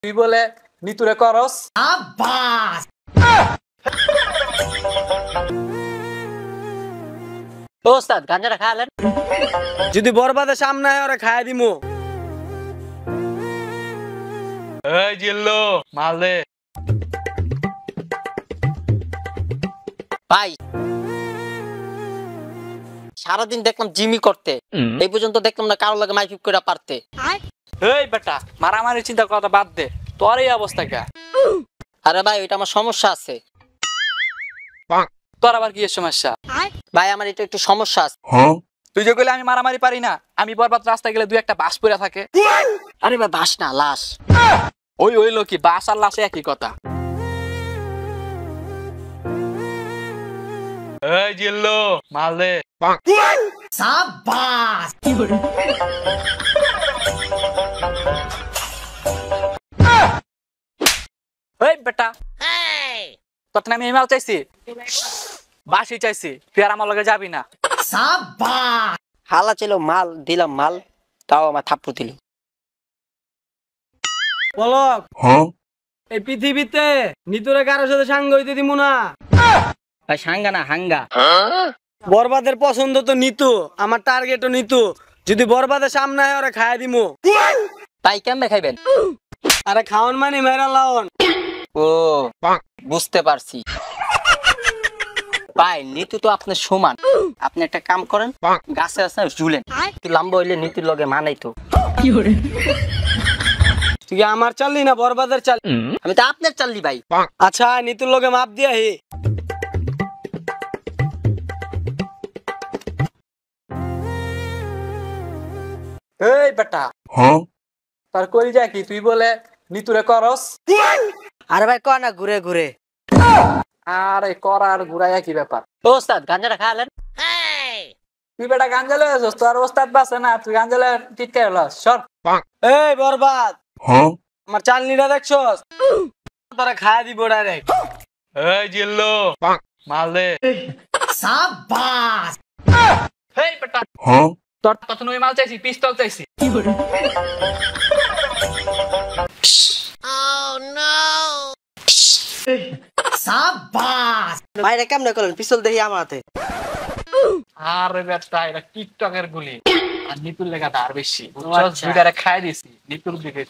তুই বলে নিতুরে করস। আব্বাস ওস্তাদ গাঞ্জাটা খায়ালেন। যদি বরবাদের সামনে হয় ওরা খায় দিমু। এই জিল্লু মাল দে। ভাই সারাদিন দেখলাম জিমি করতে, এই পর্যন্ত দেখলাম না কারো লাগে মাইফিক করে পারতে। এই বেটা মারামারি চিন্তা কথা বাদ দে, তোর এই অবস্থা কে? আরে ভাই ওইটা আমার সমস্যা আছে। তোর আবার কি এর সমস্যা? ভাই আমার এটা একটু সমস্যা আছে। তুই যে কইলে আমি মারামারি পারি না, আমি বরবাদ রাস্তায় গেলে দুই একটা বাস পড়ে থাকে। আরে ভাই বাস না লাশ। ওই লোকি বাস আর লাশে একই কথা। এই জিল্লু মাল দে। সাব্বাস এই বেটা তোর আমি মাল চাইছি, বাসি চাইছি, তুই আর আমার লগে যাবি না। সাব্বাস হালা ছিল মাল দিলাম মাল, তাও আমার থাপ্পড় দিল। পলক এই পৃথিবীতে নিতুরে কারোর সাথে সাঙ্গ হইতে দিমু না। ভাই সাঙ্গা না হাঙ্গা। বরবাদের পছন্দ তো নিতু, আমার টার্গেটও নিতু। যদি বরবাদের সামনে হয় ওরা খায় দিমু। তাই কেমনে খাইবেন? আরে খাওন মানে মেরা লাওন। ও বুঝতে পারছি। ভাই নিতু তো আপনার সমান, আপনি একটা কাম করেন, গাছে আছে ঝুলেন, একটু লম্বা হইলে নিতুর লগে মানাই তো। তুই আমার চাললি না বরবাদের চাল? আমি তো আপনার চাললি ভাই। আচ্ছা নিতুর লগে মাপ দিয়া হে। এই বেটা তার কই যা কি তুই বলে নিতুরে করস। আরে ভাই কয় না ঘুরে ঘুরে। আরে করার ঘুরাইয়া কি ব্যাপার? ওস্তাদ গাঞ্জাটা খায়ালেন। তুই বেটা গাঞ্জা লয়ে আসছ, তোর ওস্তাদ বাসে না, তুই গাঞ্জা লয়ে টিটকাই হলাস। সর। এই বরবাদ আমার চালনিটা দেখছস? তোরা খায় দিব ডাইরেক্ট। এই জিল্লু মাল দে। সাব্বাস এই বেটা তোর তখন ওই মাল চাইছি, পিস্তল চাইছি। সাব্বাস ভাইরা কেমনে করলেন? পিস্তল দেখি আমার হাতে। আরে বেটা এটা টিকটকের গুলি, আর নিতুর লেখা তার বেশি। আচ্ছা। দুইটারে খাই দিছি, নিতুর দিকে